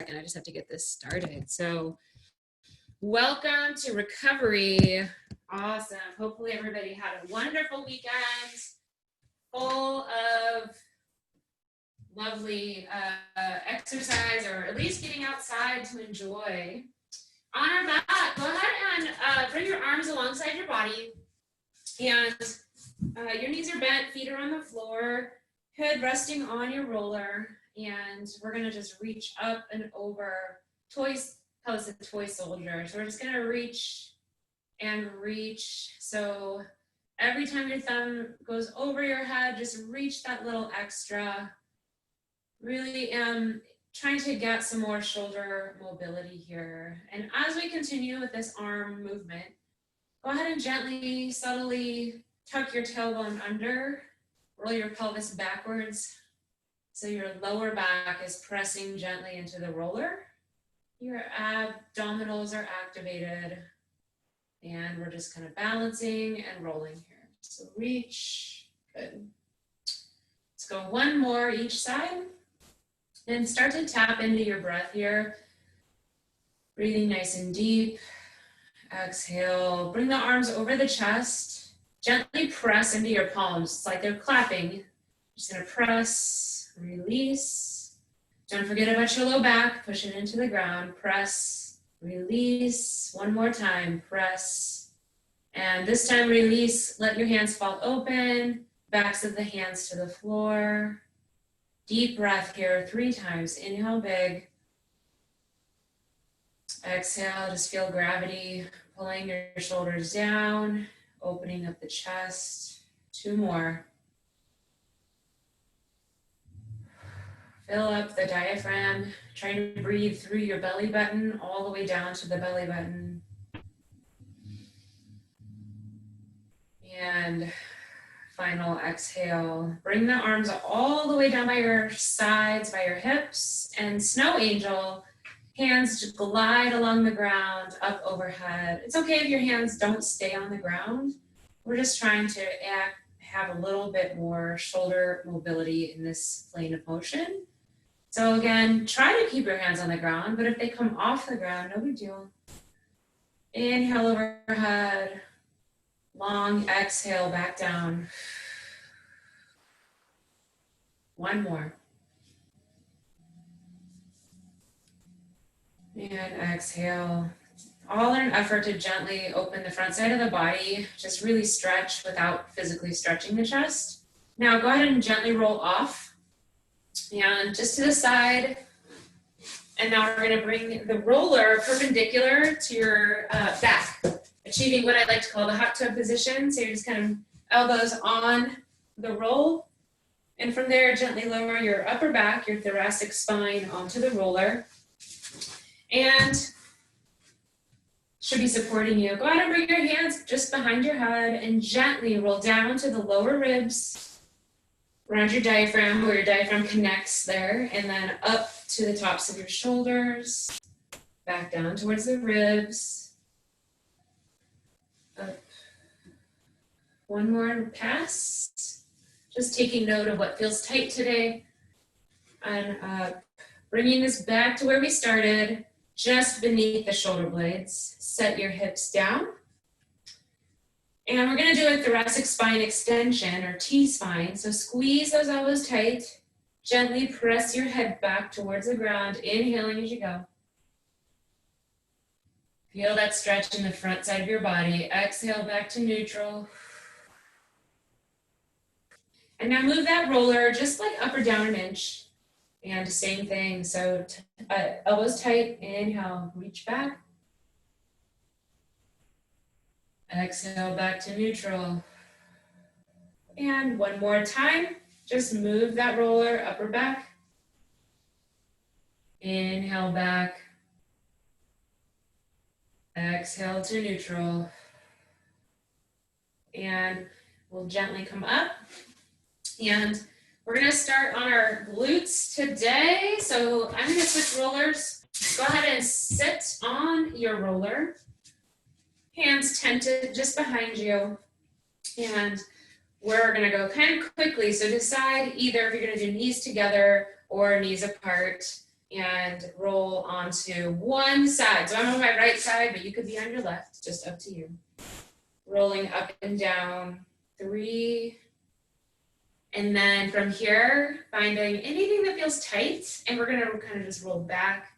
I just have to get this started. So welcome to recovery. Awesome. Hopefully everybody had a wonderful weekend full of lovely exercise, or at least getting outside to enjoy. On our back, go ahead and bring your arms alongside your body, and your knees are bent, feet are on the floor, head resting on your roller, and we're gonna just reach up and over, call this a toy soldier. So we're just gonna reach and reach. So every time your thumb goes over your head, just reach that little extra. Really am trying to get some more shoulder mobility here. And as we continue with this arm movement, go ahead and gently, subtly tuck your tailbone under, roll your pelvis backwards so your lower back is pressing gently into the roller. Your abdominals are activated, and we're just kind of balancing and rolling here. So reach, good. Let's go one more each side. And start to tap into your breath here. Breathing nice and deep. Exhale, bring the arms over the chest. Gently press into your palms. It's like they're clapping. Just gonna press, release. Don't forget about your low back. Push it into the ground. Press, release. One more time, press. And this time release, let your hands fall open. Backs of the hands to the floor. Deep breath here 3 times. Inhale big. Exhale, just feel gravity pulling your shoulders down, opening up the chest. 2 more. Fill up the diaphragm, trying to breathe through your belly button all the way down to the belly button. And final exhale. Bring the arms all the way down by your sides, by your hips, and snow angel. Hands just glide along the ground, up overhead. It's okay if your hands don't stay on the ground. We're just trying to have a little bit more shoulder mobility in this plane of motion. So again, try to keep your hands on the ground, but if they come off the ground, no big deal. Inhale overhead. Long exhale back down. 1 more. And exhale. All in an effort to gently open the front side of the body. Just really stretch without physically stretching the chest. Now go ahead and gently roll off. And just to the side. And now we're going to bring the roller perpendicular to your back, achieving what I like to call the hot tub position. So you're just kind of elbows on the roll. And from there, gently lower your upper back, your thoracic spine onto the roller. And should be supporting you. Go ahead and bring your hands just behind your head and gently roll down to the lower ribs, around your diaphragm, where your diaphragm connects there, and then up to the tops of your shoulders, back down towards the ribs, up. 1 more pass. Just taking note of what feels tight today, and bringing this back to where we started, just beneath the shoulder blades. Set your hips down. And we're going to do a thoracic spine extension, or T-spine. So squeeze those elbows tight. Gently press your head back towards the ground, inhaling as you go. Feel that stretch in the front side of your body. Exhale back to neutral. And now move that roller just like up or down an inch. And same thing. So elbows tight, inhale, reach back. Exhale back to neutral. And 1 more time. Just move that roller up or back. Inhale back. Exhale to neutral. And we'll gently come up. And we're gonna start on our glutes today. So I'm gonna switch rollers. Go ahead and sit on your roller. Hands tented just behind you. And we're gonna go kind of quickly. So decide either if you're gonna do knees together or knees apart. and roll onto one side. So I'm on my right side, but you could be on your left, just up to you. Rolling up and down, 3. And then from here, finding anything that feels tight, and we're gonna kind of just roll back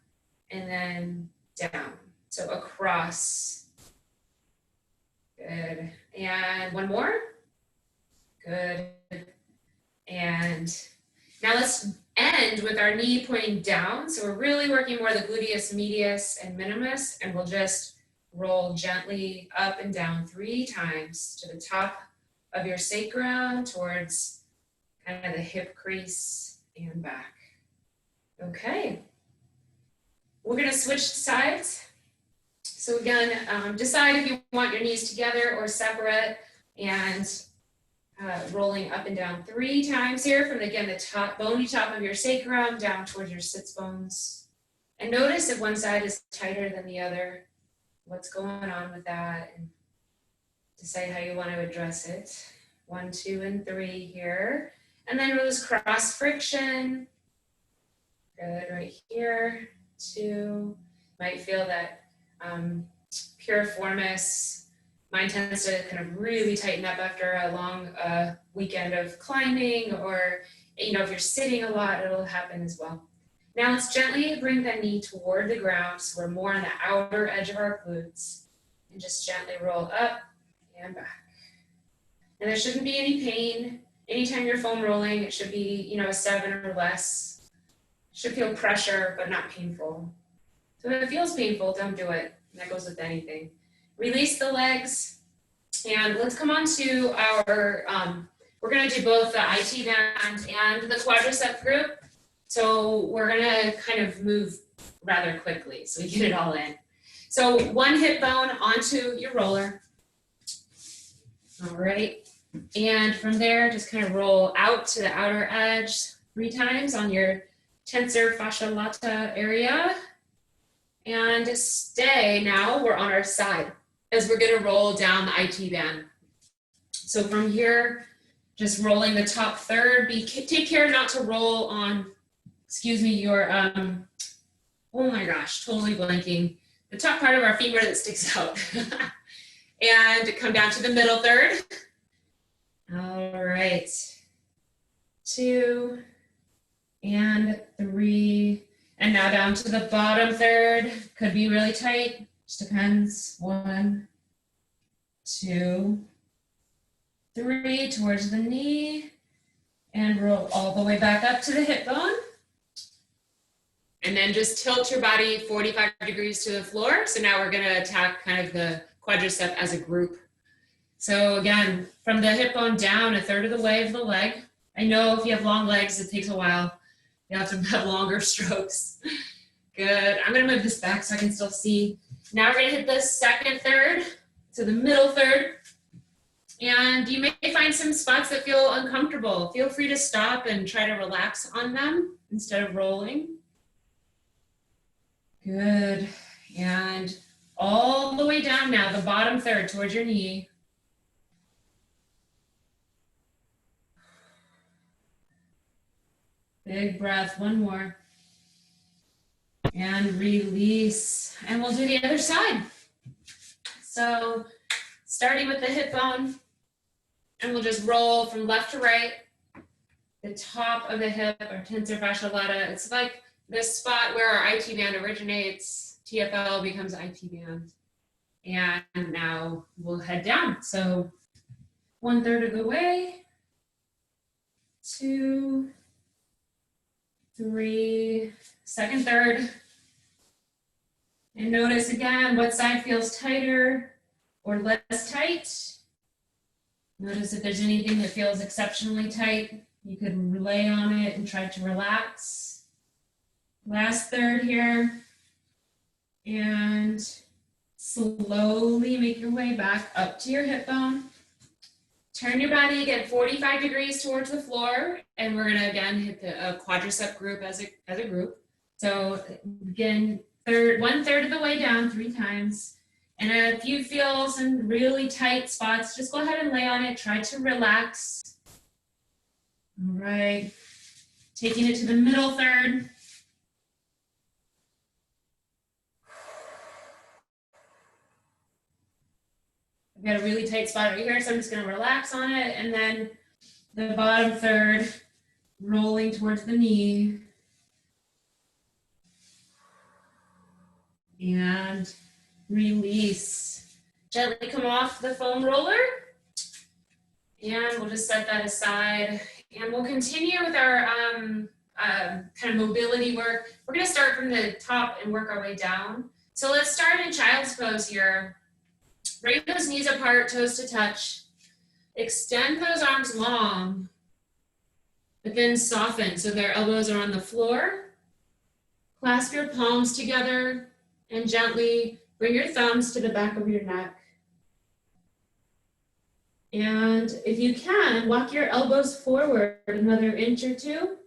and then down. So across. Good. And one more. Good. And now let's end with our knee pointing down. So we're really working more the gluteus medius and minimus, and we'll just roll gently up and down 3 times to the top of your sacrum towards kind of the hip crease and back. Okay. We're going to switch sides. So again, decide if you want your knees together or separate, and rolling up and down 3 times here from, again, the top, bony top of your sacrum down towards your sits bones. And notice if one side is tighter than the other, what's going on with that, and decide how you want to address it. 1, 2, and 3 here. And then lose cross friction. Good, right here. 2. Might feel that piriformis. Mine tends to kind of really tighten up after a long weekend of climbing, or, you know, if you're sitting a lot, it'll happen as well. Now let's gently bring the knee toward the ground, so we're more on the outer edge of our glutes, and just gently roll up and back. And there shouldn't be any pain. Anytime you're foam rolling, it should be, you know, a 7 or less. Should feel pressure, but not painful. So if it feels painful, don't do it. That goes with anything. Release the legs, and let's come on to our, we're gonna do both the IT band and the quadricep group. So we're gonna kind of move rather quickly so we get it all in. So one hip bone onto your roller. All right, and from there, just kind of roll out to the outer edge 3 times on your tensor fascia lata area. And stay, now we're on our side, as we're gonna roll down the IT band. So from here, just rolling the top third, take care not to roll on, excuse me, your, oh my gosh, totally blanking, the top part of our femur that sticks out. And come down to the middle third. All right, 2 and 3. And now down to the bottom third, could be really tight, just depends. 1, 2, 3, towards the knee, and roll all the way back up to the hip bone. And then just tilt your body 45 degrees to the floor. So now we're gonna attack kind of the quadricep as a group. So again, from the hip bone down, 1/3 of the way of the leg. I know if you have long legs, it takes a while. You have to have longer strokes. Good. I'm going to move this back so I can still see. Now we're going to hit the second third, so the middle third. And you may find some spots that feel uncomfortable. Feel free to stop and try to relax on them instead of rolling. Good. And all the way down now, the bottom third towards your knee. Big breath, one more. And release. And we'll do the other side. So starting with the hip bone, and we'll just roll from left to right. The top of the hip, or tensor fascia lata, it's like this spot where our IT band originates. TFL becomes IT band. And now we'll head down. So 1/3 of the way, 2, 3, second third. And notice again what side feels tighter or less tight. Notice if there's anything that feels exceptionally tight, you could lay on it and try to relax. Last third here. And slowly make your way back up to your hip bone. Turn your body again 45 degrees towards the floor, and we're gonna again hit the quadricep group as a group. So again, 1/3 of the way down 3 times. And if you feel some really tight spots, just go ahead and lay on it. Try to relax. All right, taking it to the middle third. I've got a really tight spot right here, so I'm just gonna relax on it, and then the bottom third, rolling towards the knee. And release. Gently come off the foam roller. And we'll just set that aside. And we'll continue with our kind of mobility work. We're gonna start from the top and work our way down. So let's start in child's pose here. Bring those knees apart, toes to touch. Extend those arms long, but then soften so their elbows are on the floor. Clasp your palms together and gently bring your thumbs to the back of your neck. And if you can, walk your elbows forward another inch or two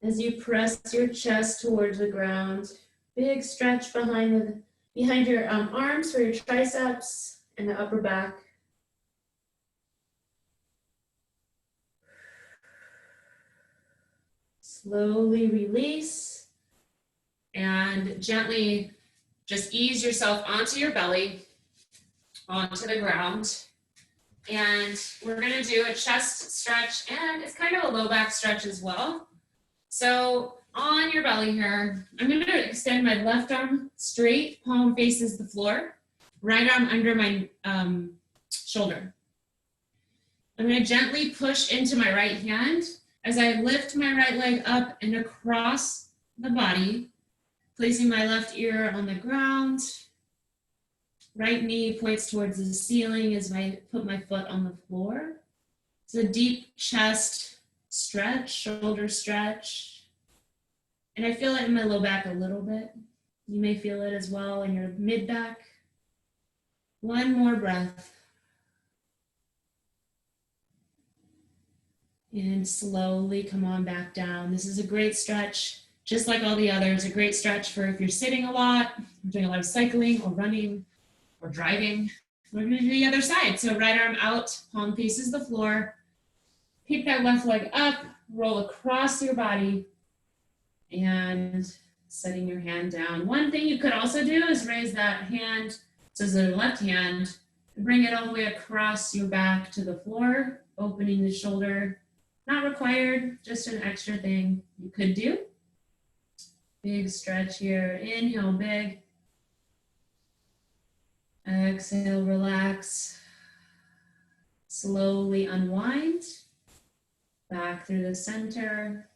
as you press your chest towards the ground. Big stretch behind your arms for your triceps and the upper back. Slowly release and gently just ease yourself onto your belly, onto the ground. And we're gonna do a chest stretch, and it's kind of a low back stretch as well. So on your belly here, I'm gonna extend my left arm straight, palm faces the floor, right arm under my shoulder. I'm gonna gently push into my right hand as I lift my right leg up and across the body, placing my left ear on the ground. Right knee points towards the ceiling as I put my foot on the floor. It's a deep chest stretch, shoulder stretch. And I feel it in my low back a little bit. You may feel it as well in your mid back. One more breath. And slowly come on back down. This is a great stretch, just like all the others, a great stretch for if you're sitting a lot, doing a lot of cycling or running or driving. We're gonna do the other side. So right arm out, palm faces the floor. Pick that left leg up, roll across your body, and setting your hand down. One thing you could also do is raise that hand, so the left hand, bring it all the way across your back to the floor, opening the shoulder. Not required, just an extra thing you could do. Big stretch here. Inhale, big. Exhale, relax. Slowly unwind. Back through the center.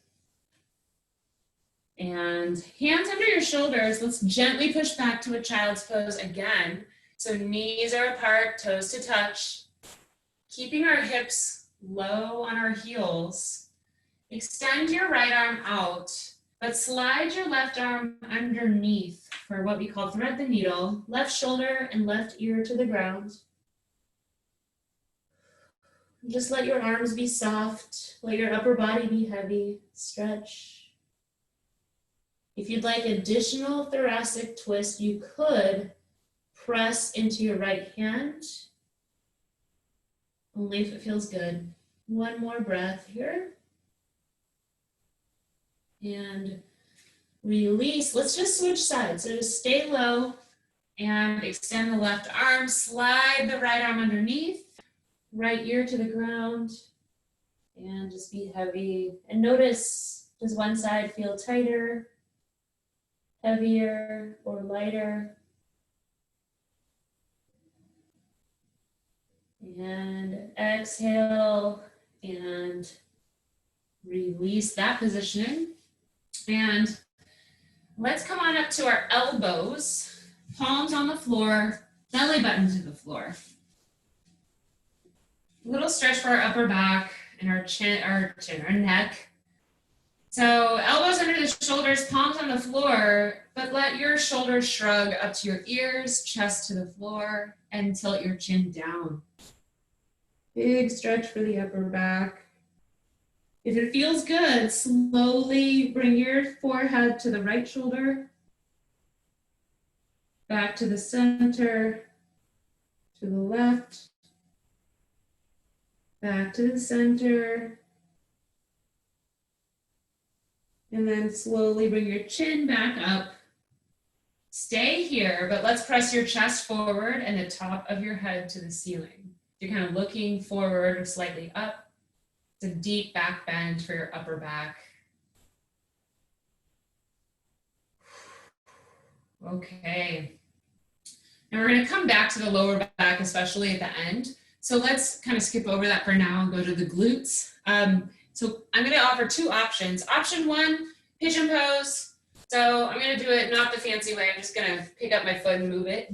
And hands under your shoulders. Let's gently push back to a child's pose again. So knees are apart, toes to touch. Keeping our hips low on our heels. Extend your right arm out, but slide your left arm underneath for what we call thread the needle. Left shoulder and left ear to the ground. Just let your arms be soft. Let your upper body be heavy. Stretch. If you'd like additional thoracic twist, you could press into your right hand. Only if it feels good. One more breath here. And release. Let's just switch sides. So just stay low and extend the left arm. Slide the right arm underneath. Right ear to the ground. And just be heavy. And notice, does one side feel tighter, heavier, or lighter? And exhale and release that positioning. And let's come on up to our elbows, palms on the floor, belly button to the floor. A little stretch for our upper back and our neck. So elbows under the shoulders, palms on the floor, but let your shoulders shrug up to your ears, chest to the floor, and tilt your chin down. Big stretch for the upper back. If it feels good, slowly bring your forehead to the right shoulder, back to the center, to the left, back to the center, and then slowly bring your chin back up. Stay here, but let's press your chest forward and the top of your head to the ceiling. You're kind of looking forward or slightly up. It's a deep back bend for your upper back. Okay. And we're going to come back to the lower back, especially at the end. So let's kind of skip over that for now and go to the glutes. So I'm going to offer two options. Option one, pigeon pose. So I'm going to do it not the fancy way. I'm just going to pick up my foot and move it.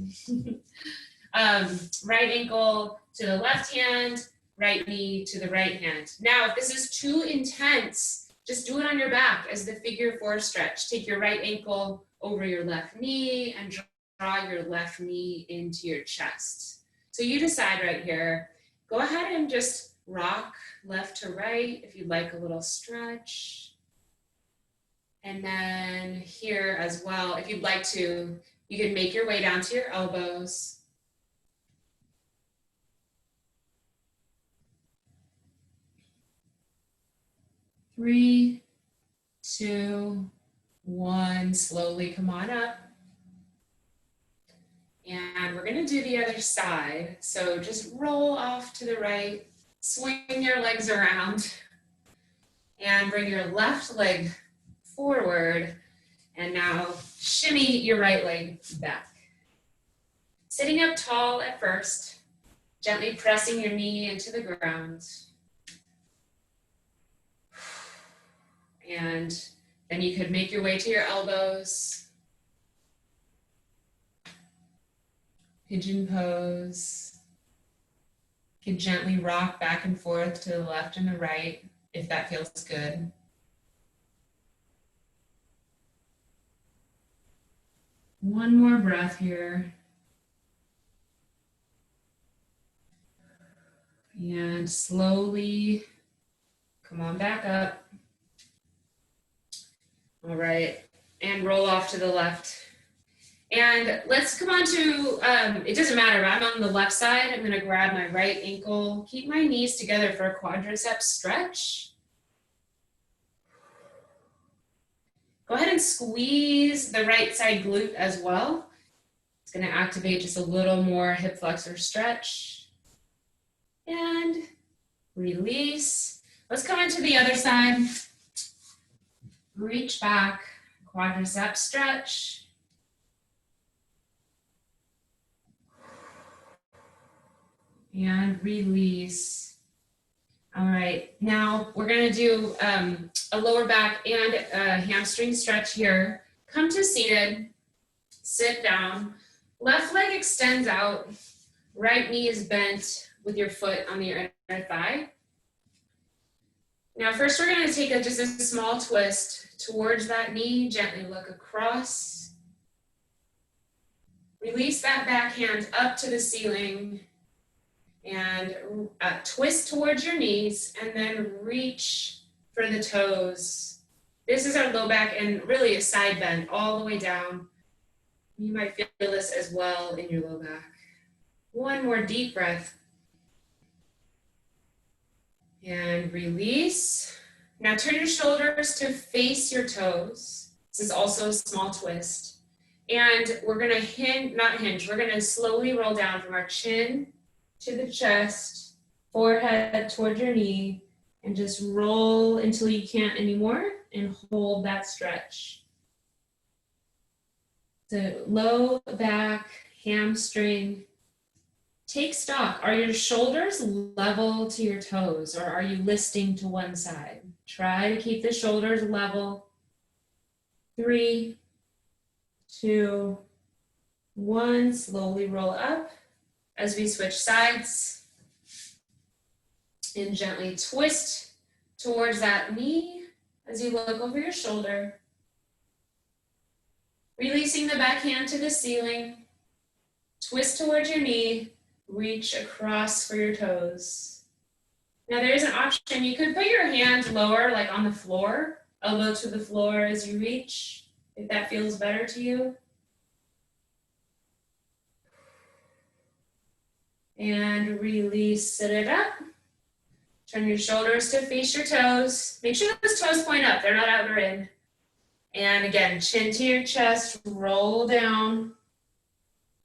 Right ankle to the left hand, right knee to the right hand. Now, if this is too intense, just do it on your back as the figure 4 stretch. Take your right ankle over your left knee and draw your left knee into your chest. So you decide right here. Go ahead and just rock left to right if you'd like a little stretch. And then here as well, if you'd like to, you can make your way down to your elbows. Three, 2, 1, slowly come on up. And we're gonna do the other side. So just roll off to the right, swing your legs around, and bring your left leg forward, and now shimmy your right leg back. Sitting up tall at first, gently pressing your knee into the ground. And then you could make your way to your elbows. Pigeon pose. You could gently rock back and forth to the left and the right if that feels good. One more breath here. And slowly come on back up. All right, and roll off to the left. And let's come on to, it doesn't matter, but I'm on the left side. I'm gonna grab my right ankle, keep my knees together for a quadricep stretch. Go ahead and squeeze the right side glute as well. It's gonna activate just a little more hip flexor stretch. And release. Let's come into the other side. Reach back, quadricep stretch. And release. All right, now we're gonna do a lower back and a hamstring stretch here. Come to seated, sit down. Left leg extends out, right knee is bent with your foot on the inner thigh. Now first we're gonna take just a small twist towards that knee, gently look across. Release that back hand up to the ceiling and twist towards your knees and then reach for the toes. This is our low back and really a side bend all the way down. You might feel this as well in your low back. One more deep breath. And release. Now turn your shoulders to face your toes. This is also a small twist. And we're gonna we're gonna slowly roll down from our chin to the chest, forehead toward your knee, and just roll until you can't anymore and hold that stretch. So low back, hamstring. Take stock. Are your shoulders level to your toes or are you listing to one side? Try to keep the shoulders level. 3, 2, 1. Slowly roll up as we switch sides. And gently twist towards that knee as you look over your shoulder. Releasing the back hand to the ceiling. Twist towards your knee. Reach across for your toes. Now there is an option. You could put your hand lower, like on the floor, elbow to the floor as you reach, if that feels better to you. And release, sit it up. Turn your shoulders to face your toes. Make sure those toes point up, they're not out or in. And again, chin to your chest, roll down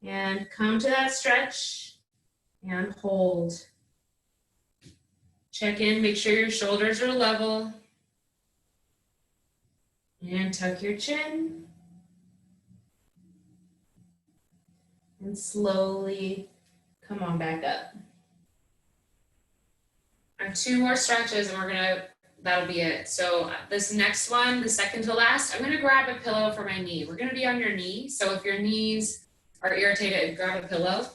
and come to that stretch and hold. Check in, make sure your shoulders are level. And tuck your chin. And slowly come on back up. I have 2 more stretches and that'll be it. So this next one, the second to last, I'm gonna grab a pillow for my knee. We're gonna be on your knee. So if your knees are irritated, grab a pillow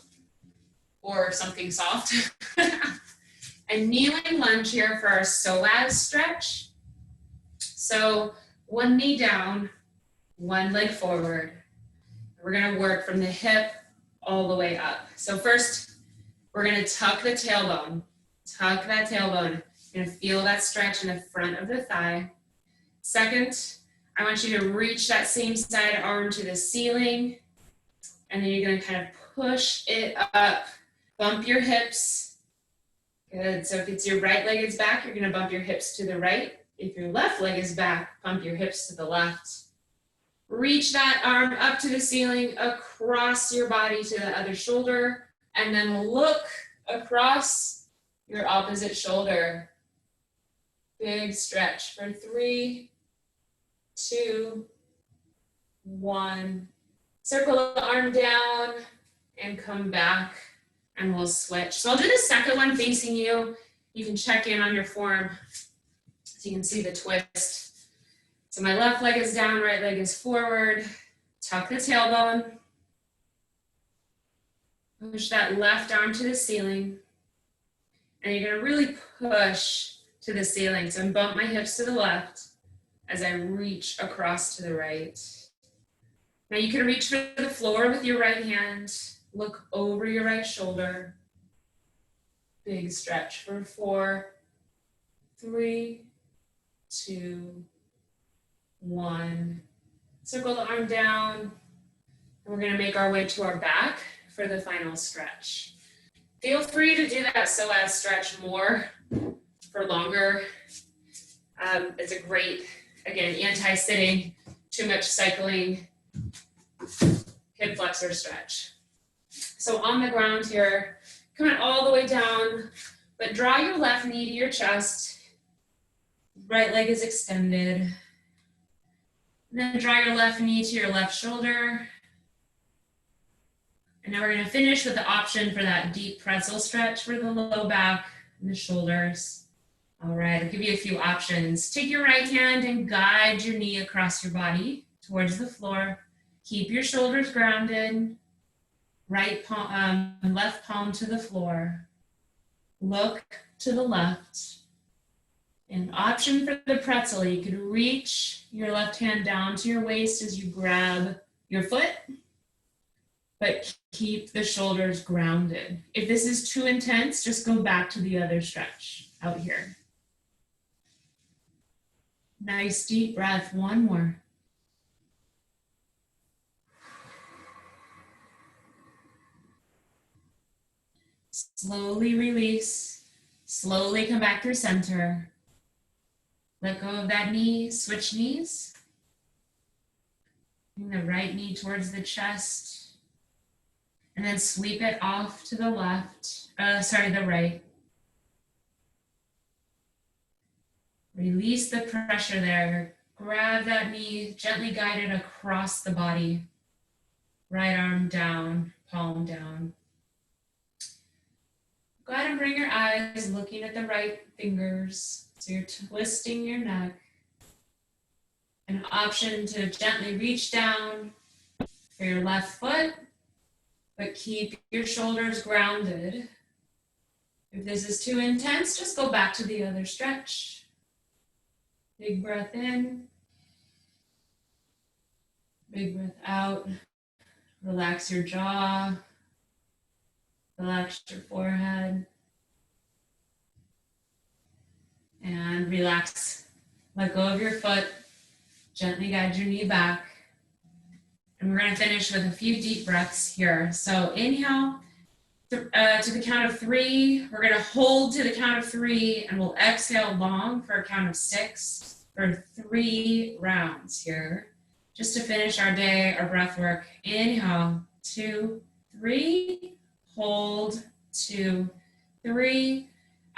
or something soft. And kneeling lunge here for our psoas stretch. So one knee down, one leg forward. We're gonna work from the hip all the way up. So first, we're gonna tuck the tailbone. Tuck that tailbone. You're gonna feel that stretch in the front of the thigh. Second, I want you to reach that same side arm to the ceiling. And then you're gonna kind of push it up. Bump your hips. Good, so if it's your right leg is back, you're gonna bump your hips to the right. If your left leg is back, bump your hips to the left. Reach that arm up to the ceiling, across your body to the other shoulder, and then look across your opposite shoulder. Big stretch for 3, 2, 1. Circle the arm down and come back, and we'll switch. So I'll do the second one facing you. You can check in on your form so you can see the twist. So my left leg is down, right leg is forward. Tuck the tailbone. Push that left arm to the ceiling. And you're gonna really push to the ceiling. So bump my hips to the left as I reach across to the right. Now you can reach for the floor with your right hand. Look over your right shoulder. Big stretch for 4, 3, 2, 1. Circle the arm down. And we're gonna make our way to our back for the final stretch. Feel free to do that psoas stretch more for longer. It's a great, again, anti-sitting, too much cycling, hip flexor stretch. So on the ground here, coming all the way down, but draw your left knee to your chest. Right leg is extended. And then draw your left knee to your left shoulder. And now we're gonna finish with the option for that deep pretzel stretch for the low back and the shoulders. All right, I'll give you a few options. Take your right hand and guide your knee across your body towards the floor. Keep your shoulders grounded. Right palm, left palm to the floor. Look to the left. An option for the pretzel, you could reach your left hand down to your waist as you grab your foot, but keep the shoulders grounded. If this is too intense, just go back to the other stretch out here. Nice deep breath, one more. Slowly release, slowly come back through center. Let go of that knee, switch knees. Bring the right knee towards the chest. And then sweep it off to the left, the right. Release the pressure there. Grab that knee, gently guide it across the body. Right arm down, palm down. Go ahead and bring your eyes looking at the right fingers. So you're twisting your neck. An option to gently reach down for your left foot, but keep your shoulders grounded. If this is too intense, just go back to the other stretch. Big breath in. Big breath out. Relax your jaw. Relax your forehead. And relax. Let go of your foot. Gently guide your knee back. And we're going to finish with a few deep breaths here. So inhale to the count of 3. We're going to hold to the count of 3, and we'll exhale long for a count of 6. for 3 rounds here. Just to finish our day, our breath work. Inhale, 2, 3, hold, 2, 3,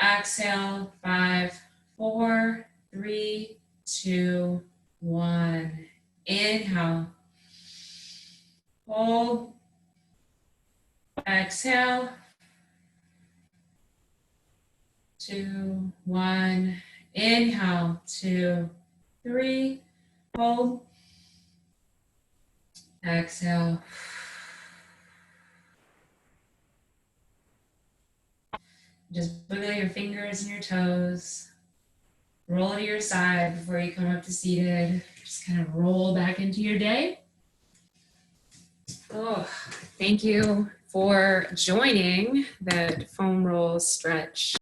exhale, 5, 4, 3, 2, 1. Inhale, hold, exhale, 2, 1. Inhale, 2, 3, hold, exhale. Just wiggle your fingers and your toes. Roll to your side before you come up to seated. Just kind of roll back into your day. Oh, thank you for joining the foam roll stretch.